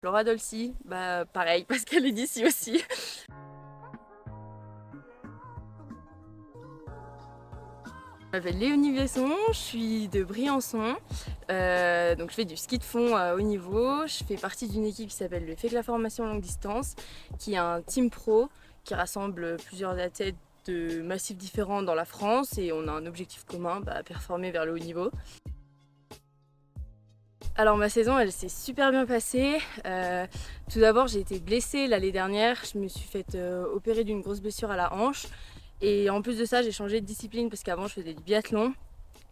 Flora Dolci, bah pareil, parce qu'elle est d'ici aussi. Je m'appelle Léonie Besson, je suis de Briançon, donc je fais du ski de fond à haut niveau. Je fais partie d'une équipe qui s'appelle le FEC La Formation Longue Distance, qui est un team pro qui rassemble plusieurs athlètes de massifs différents dans la France et on a un objectif commun, performer vers le haut niveau. Alors ma saison elle s'est super bien passée. Tout d'abord j'ai été blessée l'année dernière, je me suis fait opérer d'une grosse blessure à la hanche et en plus de ça j'ai changé de discipline parce qu'avant je faisais du biathlon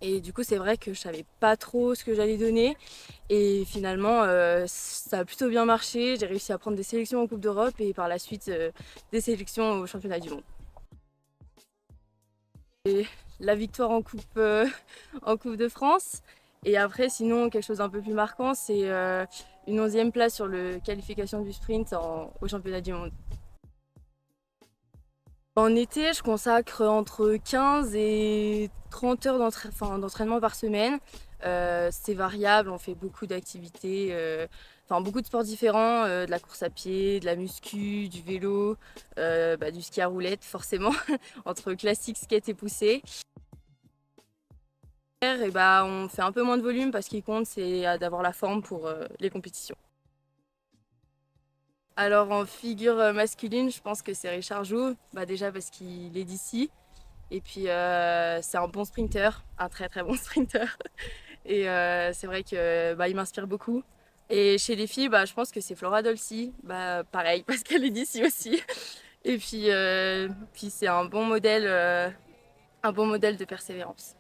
et du coup c'est vrai que je savais pas trop ce que j'allais donner et finalement ça a plutôt bien marché, j'ai réussi à prendre des sélections en Coupe d'Europe et par la suite des sélections au championnat du monde. Et la victoire en coupe de France. Et après, sinon, quelque chose d'un peu plus marquant, c'est une 11e place sur le qualification du sprint au championnat du monde. En été, je consacre entre 15 et 30 heures d'entraînement par semaine. C'est variable, on fait beaucoup d'activités, beaucoup de sports différents, de la course à pied, de la muscu, du vélo, du ski à roulettes forcément, entre classique, skate et poussée. Et on fait un peu moins de volume parce qu'il compte c'est d'avoir la forme pour les compétitions. Alors en figure masculine, je pense que c'est Richard Jouve, déjà parce qu'il est d'ici et puis c'est un bon sprinter, un très très bon sprinter et c'est vrai que il m'inspire beaucoup. Et chez les filles, je pense que c'est Flora Dolci, pareil parce qu'elle est d'ici aussi et puis c'est un bon modèle de persévérance.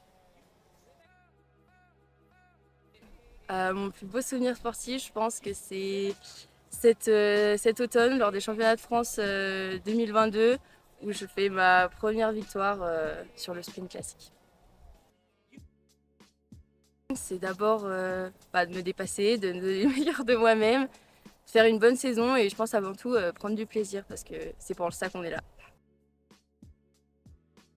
Mon plus beau souvenir sportif, je pense que c'est cet automne, lors des championnats de France 2022, où je fais ma première victoire sur le sprint classique. C'est d'abord de me dépasser, de me donner le meilleur de moi-même, faire une bonne saison et je pense avant tout prendre du plaisir parce que c'est pour ça qu'on est là.